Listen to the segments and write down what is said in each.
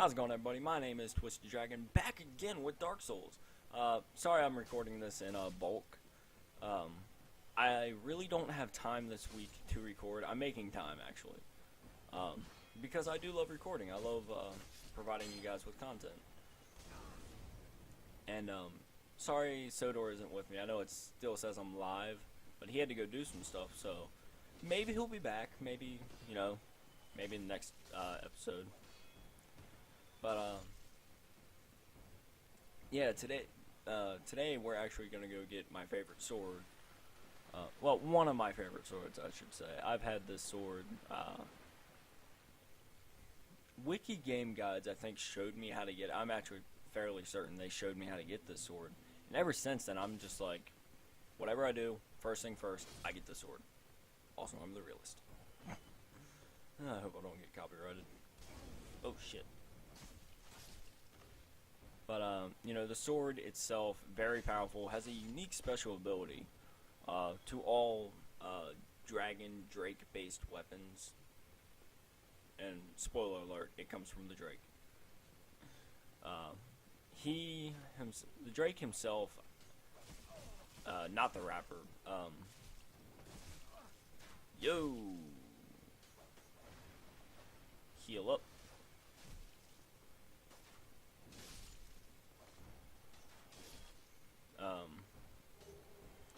How's it going, everybody? My name is Twisted Dragon, back again with Dark Souls. Sorry I'm recording this in bulk. I really don't have time this week to record. I'm making time, actually. Because I do love recording. I love providing you guys with content. And, sorry Sodor isn't with me. I know it still says I'm live, but he had to go do some stuff, so maybe he'll be back. Maybe, maybe in the next episode. But, yeah, today we're actually going to go get my favorite sword. Well, one of my favorite swords, I should say. I've had this sword, Wiki Game Guides, I think, showed me how to get it. I'm actually fairly certain they showed me how to get this sword. And ever since then, I'm just like, whatever I do, first thing first, I get the sword. Also, I'm the realist. I hope I don't get copyrighted. Oh, shit. But, the sword itself, very powerful, has a unique special ability to all dragon, drake-based weapons. And, spoiler alert, it comes from the drake. The drake himself, not the rapper, heal up.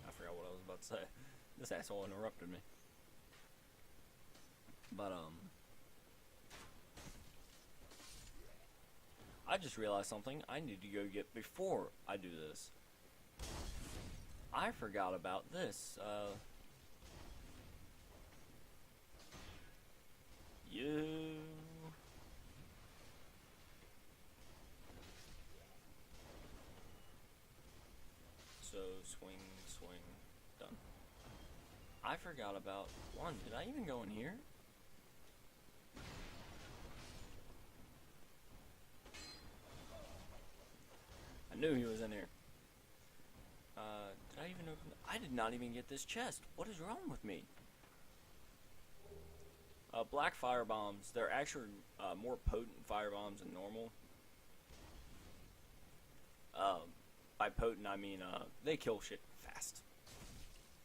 I forgot what I was about to say. This asshole interrupted me. But, I just realized something I need to go get before I do this. I forgot about this. So, swing, done. I forgot about one. Did I even go in here? I knew he was in here. Did I even open I did not even get this chest. What is wrong with me? Black fire bombs. They're actually more potent fire bombs than normal. By potent, I mean they kill shit fast.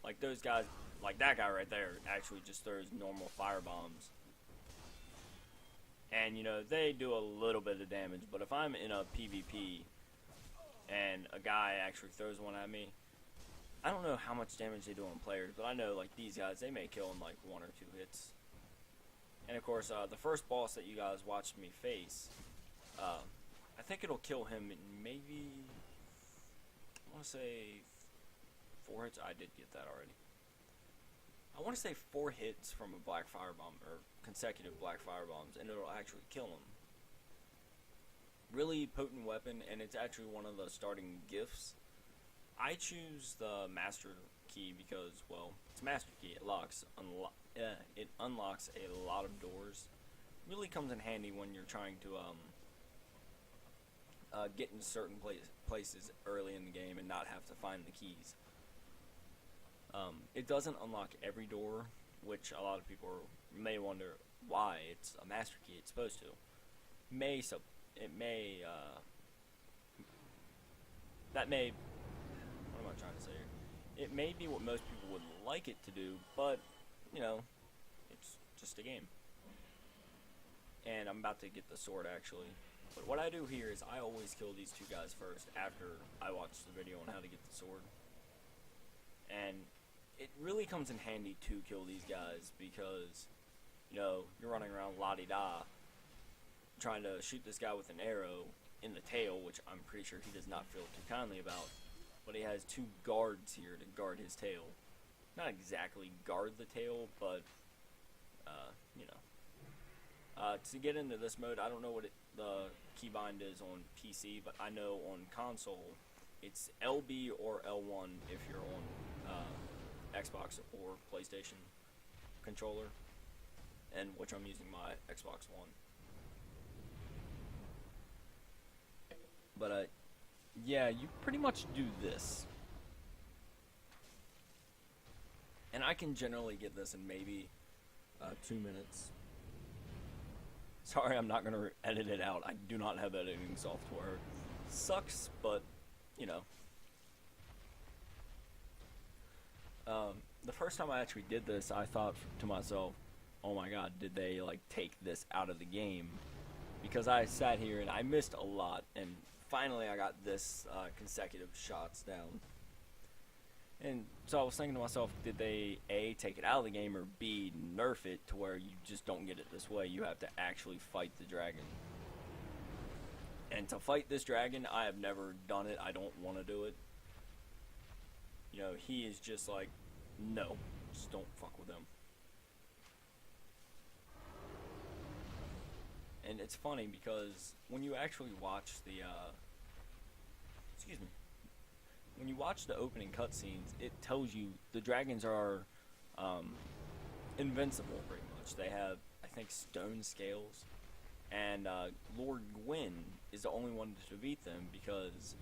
Like those guys, like that guy right there, actually just throws normal fire bombs. And they do a little bit of damage. But if I'm in a PvP and a guy actually throws one at me, I don't know how much damage they do on players, but I know like these guys, they may kill in like 1 or 2 hits. And of course, the first boss that you guys watched me face, I think it'll kill him in maybe, I want to say 4 hits. I did get that already. I want to say 4 hits from a black firebomb, or consecutive black firebombs, and it'll actually kill him. Really potent weapon, and it's actually one of the starting gifts. I choose the master key because, well, it's master key. It unlocks a lot of doors. Really comes in handy when you're trying to get into certain places early in the game and not have to find the keys. It doesn't unlock every door, which a lot of people may wonder why. It's a master key. It's supposed to. What am I trying to say here? It may be what most people would like it to do, but, it's just a game. And I'm about to get the sword, actually. But what I do here is I always kill these 2 guys first after I watch the video on how to get the sword. And it really comes in handy to kill these guys because, you're running around la-di-da trying to shoot this guy with an arrow in the tail, which I'm pretty sure he does not feel too kindly about. But he has 2 guards here to guard his tail. Not exactly guard the tail, but, to get into this mode, I don't know what the keybind is on PC, but I know on console, it's LB or L1 if you're on Xbox or PlayStation controller, and which I'm using my Xbox One. But, yeah, you pretty much do this. And I can generally get this in maybe 2 minutes. Sorry, I'm not gonna edit it out. I do not have editing software. Sucks, but you know. The first time I actually did this, I thought to myself, "Oh my God, did they like take this out of the game?" Because I sat here and I missed a lot, and finally I got this consecutive shots down. And so I was thinking to myself, did they A, take it out of the game, or B, nerf it to where you just don't get it this way? You have to actually fight the dragon. And to fight this dragon, I have never done it. I don't want to do it. You know, he is just like, no, just don't fuck with him. And it's funny because when you actually watch the, excuse me, when you watch the opening cutscenes, it tells you the dragons are invincible, pretty much. They have, I think, stone scales, and Lord Gwyn is the only one to defeat them because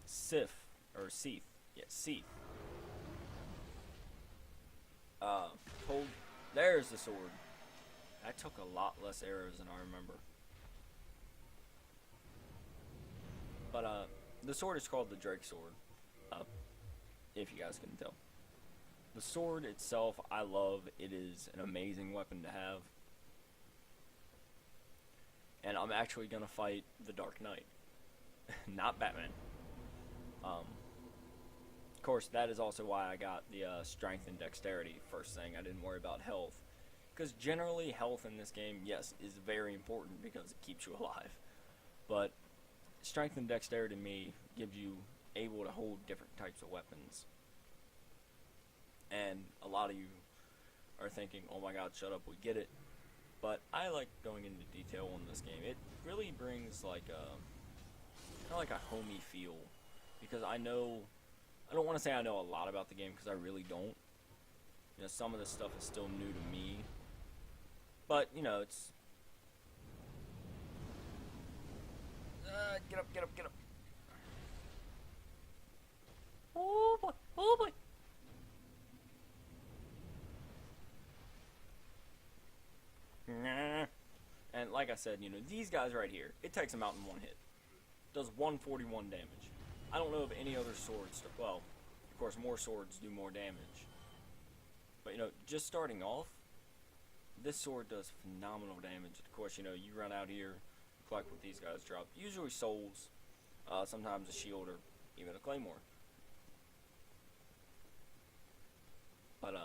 Sif, or Seath, yeah, Seath, told, there's the sword. That took a lot less arrows than I remember. But, the sword is called the Drake Sword, if you guys can tell. The sword itself, I love. It is an amazing weapon to have. And I'm actually going to fight the Dark Knight, not Batman. Of course, that is also why I got the strength and dexterity first thing. I didn't worry about health. Because generally, health in this game, yes, is very important because it keeps you alive. But strength and dexterity to me gives you able to hold different types of weapons. And a lot of you are thinking, oh my God, shut up, we get it. But I like going into detail on this game. It really brings like a, kind of like a homey feel. Because I know, I don't want to say I know a lot about the game because I really don't. You know, some of this stuff is still new to me. But, you know, it's, get up, get up, get up. Oh boy, oh boy. Nah. And like I said, you know, these guys right here, it takes them out in one hit. Does 141 damage. I don't know of any other swords, well, of course more swords do more damage. But, you know, just starting off, this sword does phenomenal damage. Of course, you know, you run out here, collect what these guys drop. Usually souls, sometimes a shield, or even a claymore. But,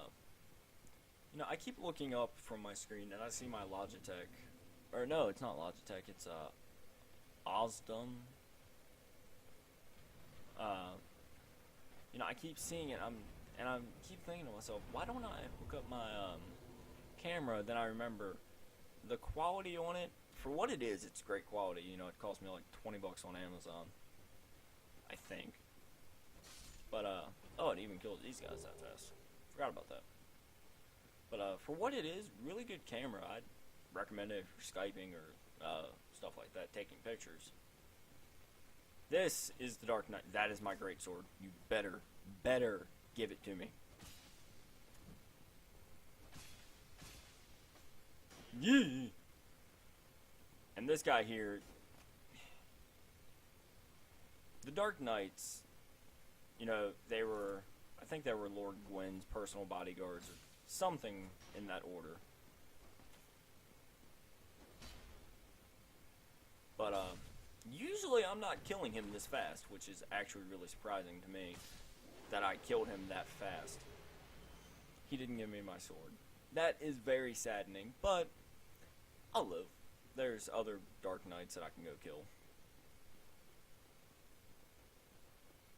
you know, I keep looking up from my screen, and I see my Logitech, or no, it's not Logitech, it's, Osdom. You know, I keep seeing it, and I keep thinking to myself, why don't I hook up my, camera? Then I remember the quality on it, for what it is, it's great quality. You know, it cost me like 20 bucks on Amazon, I think. But, oh, it even kills these guys that fast. Forgot about that. But, for what it is, really good camera. I'd recommend it for Skyping or, stuff like that, taking pictures. This is the Dark Knight. That is my great sword. You better give it to me. Yeah. And this guy here, the Dark Knights, you know, they were, I think they were Lord Gwyn's personal bodyguards or something in that order. But, usually I'm not killing him this fast, which is actually really surprising to me that I killed him that fast. He didn't give me my sword. That is very saddening, but I'll live. There's other Dark Knights that I can go kill.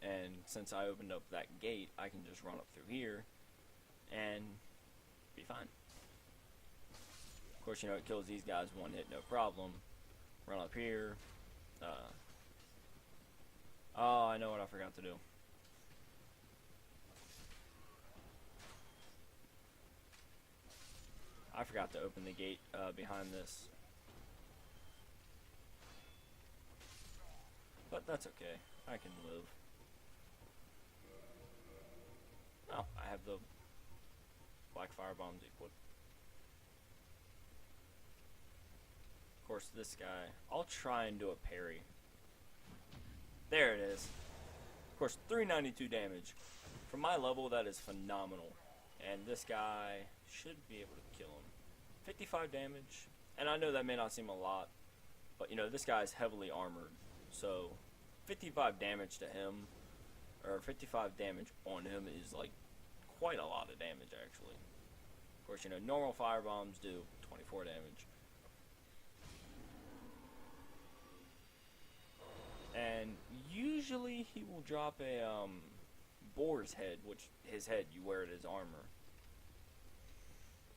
And since I opened up that gate, I can just run up through here and be fine. Of course, you know, it kills these guys one hit, no problem. Run up here. Oh, I know what I forgot to do. I forgot to open the gate behind this. But that's okay. I can live. Oh, I have the black fire bombs equipped. course, this guy, I'll try and do a parry. There it is. Of course, 392 damage. For my level, that is phenomenal. And this guy should be able to kill him. 55 damage. And I know that may not seem a lot, but, you know, this guy is heavily armored. So, 55 damage to him, or 55 damage on him is, like, quite a lot of damage, actually. Of course, you know, normal fire bombs do 24 damage. And usually he will drop a boar's head, which his head you wear it as armor.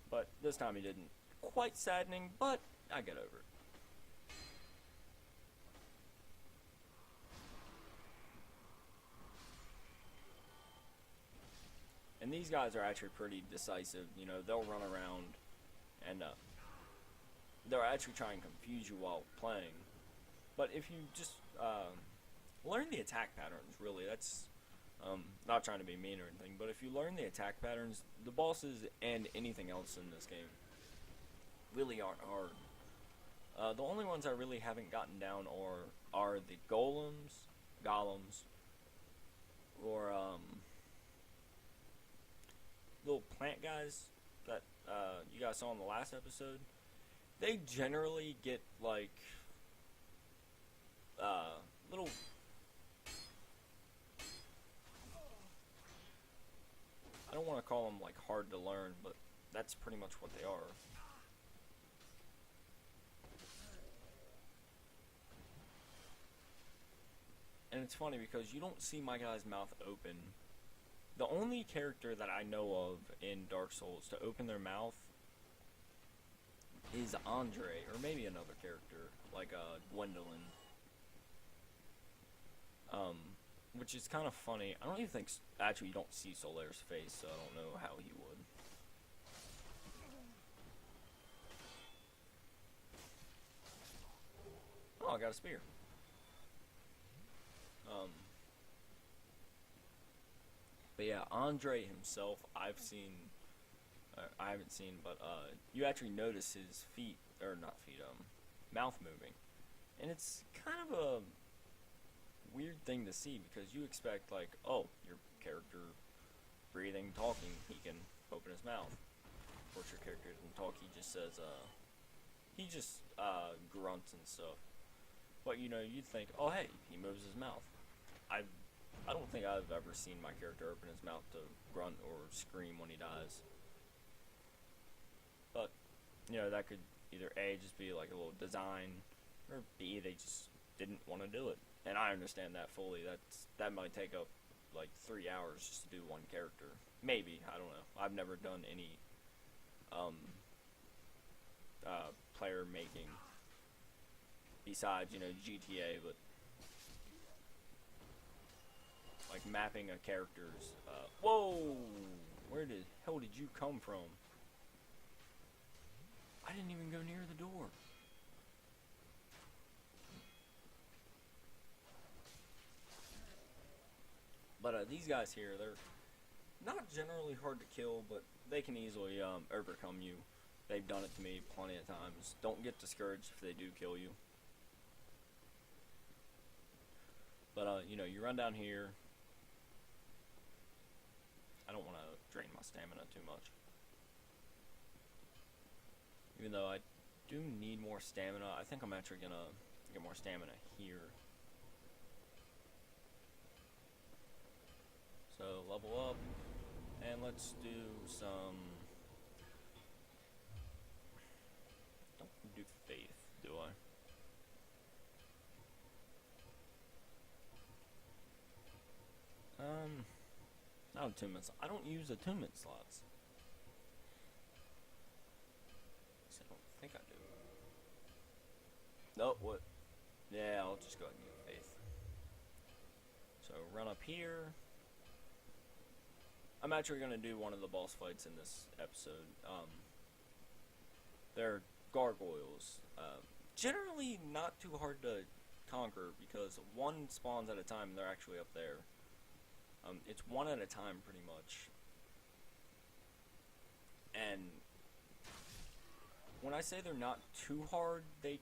But this time he didn't. Quite saddening, but I get over it. And these guys are actually pretty decisive. You know, they'll run around and they'll actually try and confuse you while playing. But if you just learn the attack patterns, really, that's not trying to be mean or anything, but if you learn the attack patterns, the bosses and anything else in this game really aren't hard. The only ones I really haven't gotten down are the golems, or little plant guys that you guys saw in the last episode. They generally get like little I don't want to call them like hard to learn, but that's pretty much what they are. And it's funny because you don't see my guy's mouth open. The only character that I know of in Dark Souls to open their mouth is Andre, or maybe another character, like Gwendolyn. Which is kind of funny. I don't even think, actually you don't see Solaire's face, so I don't know how he would. Oh, I got a spear. But yeah, Andre himself, I've seen, I haven't seen, but you actually notice his feet, or not feet, mouth moving. And it's kind of a weird thing to see, because you expect, like, oh, your character breathing, talking, he can open his mouth. Of course, your character doesn't talk, he just says, he just grunts and stuff. But, you know, you'd think, oh, hey, he moves his mouth. I don't think I've ever seen my character open his mouth to grunt or scream when he dies. But, you know, that could either A, just be like a little design, or B, they just didn't want to do it. And I understand that fully. That might take up like 3 hours just to do one character. Maybe, I don't know. I've never done any player making besides, you know, GTA, but like mapping a character's whoa! Where the hell did you come from? I didn't even go near the door. But these guys here, they're not generally hard to kill, but they can easily overcome you. They've done it to me plenty of times. Don't get discouraged if they do kill you. But, you know, you run down here. I don't want to drain my stamina too much. Even though I do need more stamina, I think I'm actually going to get more stamina here. So, level up, and let's do some, don't do faith, do I? Not attunements. I don't use attunement slots. I don't think I do. Nope, what? Yeah, I'll just go ahead and do faith. So, run up here. I'm actually going to do one of the boss fights in this episode. They're gargoyles. Generally not too hard to conquer because one spawns at a time and they're actually up there. It's one at a time pretty much. And when I say they're not too hard, they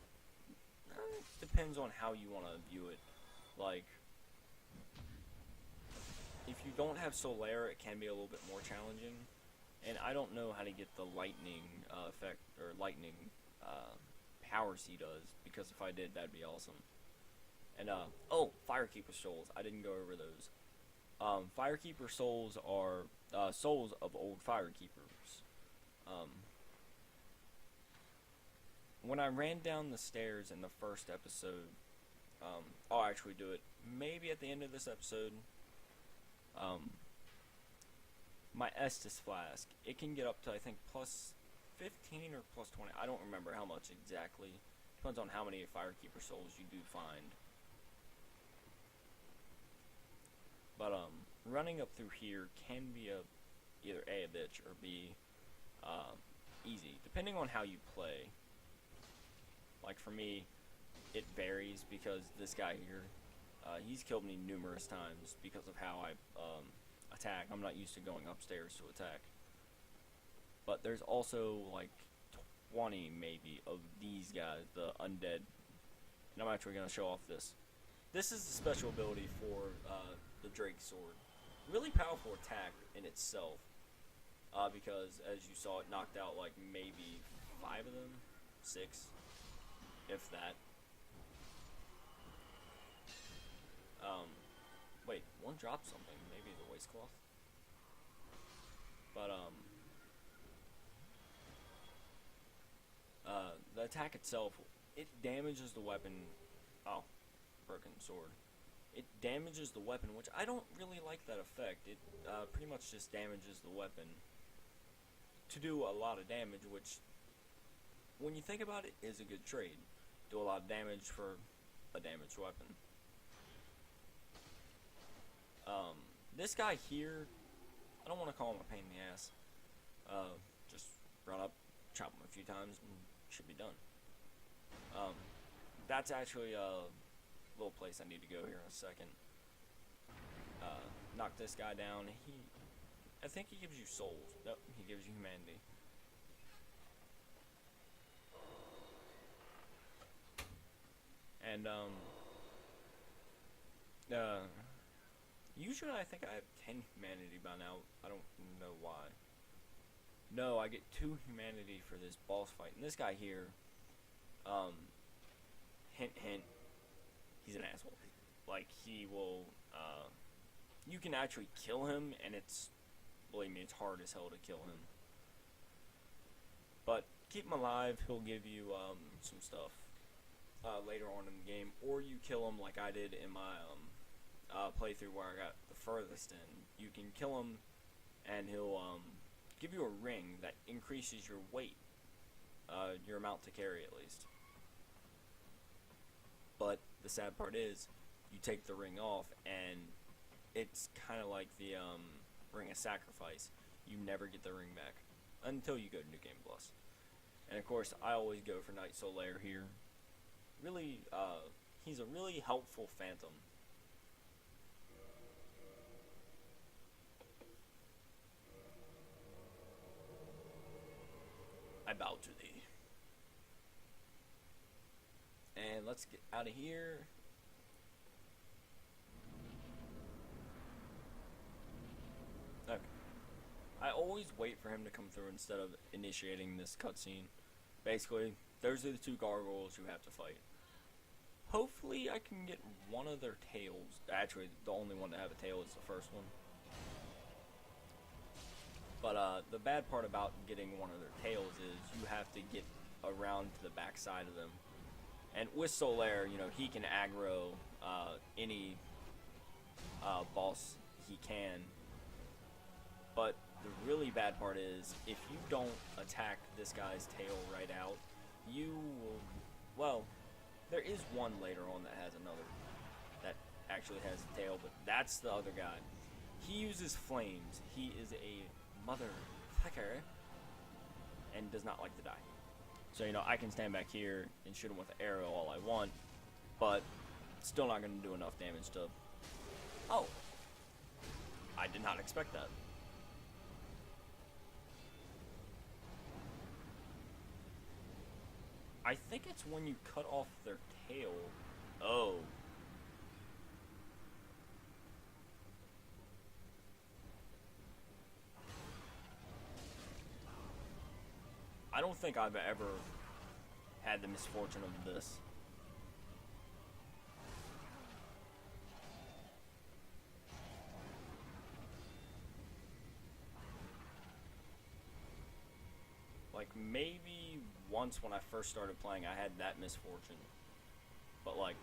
Depends on how you want to view it. Like, if you don't have Solaire, it can be a little bit more challenging. And I don't know how to get the lightning effect, or lightning powers he does, because if I did, that'd be awesome. And, oh, Firekeeper Souls. I didn't go over those. Firekeeper Souls are souls of old Firekeepers. When I ran down the stairs in the first episode, I'll actually do it maybe at the end of this episode. My Estus Flask, it can get up to, I think, plus 15 or plus 20. I don't remember how much exactly. Depends on how many Firekeeper Souls you do find. But, running up through here can be either A, a bitch, or B, easy, depending on how you play. Like, for me, it varies, because this guy here, he's killed me numerous times because of how I, attack. I'm not used to going upstairs to attack. But there's also, like, 20, maybe, of these guys, the undead. And I'm actually going to show off this. This is the special ability for, the Drake Sword. Really powerful attack in itself, because as you saw, it knocked out like maybe 5 of them, 6, if that. Wait, one dropped something, maybe the waistcloth. But the attack itself, it damages the weapon. Oh, broken sword. It damages the weapon, which I don't really like that effect. It pretty much just damages the weapon to do a lot of damage, which, when you think about it, is a good trade. Do a lot of damage for a damaged weapon. This guy here, I don't want to call him a pain in the ass. Just run up, chop him a few times, and should be done. That's actually a little place I need to go here in a second. Knock this guy down. I think he gives you souls. Nope, he gives you humanity. And usually I think I have 10 humanity by now. I don't know why. No, I get 2 humanity for this boss fight. And this guy here, hint hint, he's an asshole. Like, he will, you can actually kill him, and believe me, it's hard as hell to kill him. But keep him alive, he'll give you, some stuff, later on in the game. Or you kill him like I did in my, playthrough where I got the furthest in. You can kill him, and he'll, give you a ring that increases your weight, your amount to carry at least. But the sad part is, you take the ring off, and it's kind of like the Ring of Sacrifice. You never get the ring back until you go to New Game Plus. And of course, I always go for Knight Solaire here. Really, he's a really helpful phantom. I bow to thee. And let's get out of here. Okay. I always wait for him to come through instead of initiating this cutscene. Basically, those are the 2 gargoyles you have to fight. Hopefully I can get one of their tails. Actually, the only one to have a tail is the first one. But the bad part about getting one of their tails is you have to get around to the back side of them. And with Solaire, you know, he can aggro any boss he can. But the really bad part is, if you don't attack this guy's tail right out, you will, well, there is one later on that has another, that actually has a tail, but that's the other guy. He uses flames. He is a motherfucker and does not like to die. So, you know, I can stand back here and shoot him with an arrow all I want, but still not going to do enough damage to... Oh! I did not expect that. I think it's It's when you cut off their tail. Oh. I don't think I've ever had the misfortune of this. Like, maybe once when I first started playing, I had that misfortune. But, like,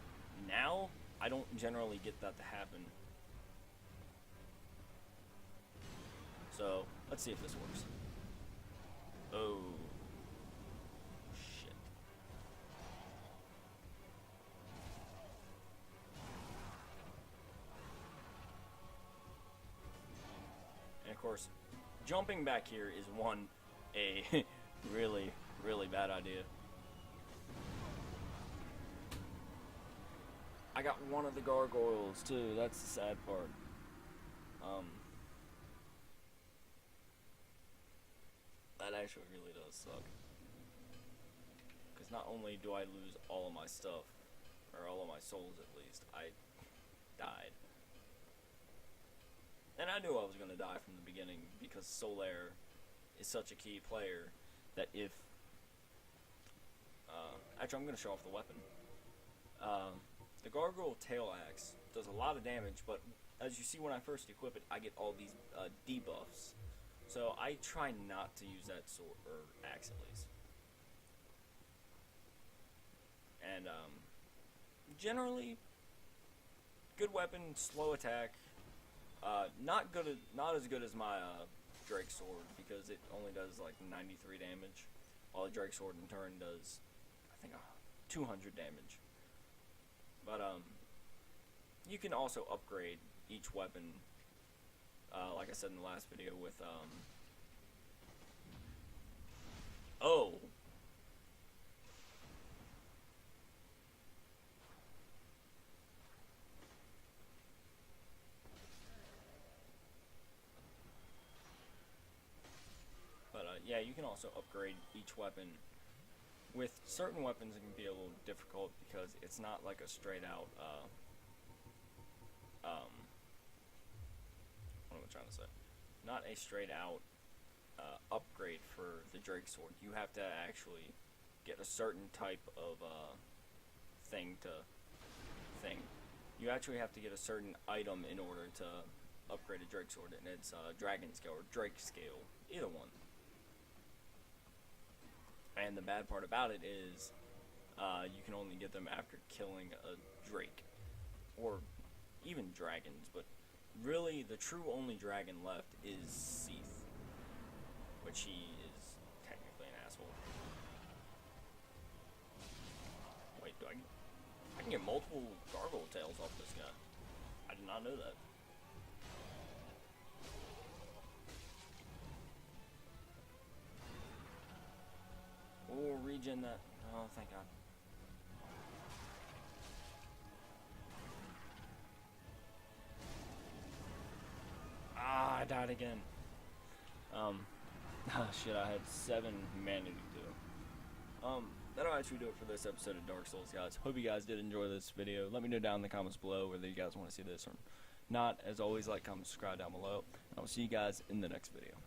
now, I don't generally get that to happen. So, let's see if this works. Oh. Shit. And, of course, jumping back here is a really, really bad idea. I got one of the gargoyles too, that's the sad part. That actually really does suck. Because not only do I lose all of my stuff, or all of my souls at least, I died. And I knew I was going to die from the beginning, because Solaire is such a key player that if... actually, I'm going to show off the weapon. The Gargoyle Tail Axe does a lot of damage, but as you see when I first equip it, I get all these debuffs. So I try not to use that sword, or axe at least. And generally, good weapon, slow attack. Not as good as my Drake sword, because it only does like 93 damage, while the Drake sword in turn does, I think, 200 damage. But you can also upgrade each weapon, like I said in the last video, with oh. But yeah, you can also upgrade each weapon. With certain weapons, it can be a little difficult because it's not like a straight out, what am I trying to say? Not a straight out upgrade for the Drake sword. You have to actually get a certain type of thing. You actually have to get a certain item in order to upgrade a Drake sword, and it's Dragon Scale or Drake Scale, either one. And the bad part about it is, you can only get them after killing a Drake, or even dragons, but really the true only dragon left is Seath, which he is technically an asshole. Wait, I can get multiple gargoyle tails off this guy. I did not know that. Or regen that. Oh, thank God. Ah, I died again. Shit, I had 7 humanity to do. That'll actually do it for this episode of Dark Souls, guys. Hope you guys did enjoy this video. Let me know down in the comments below whether you guys want to see this or not. As always, like, comment, subscribe down below. I will see you guys in the next video.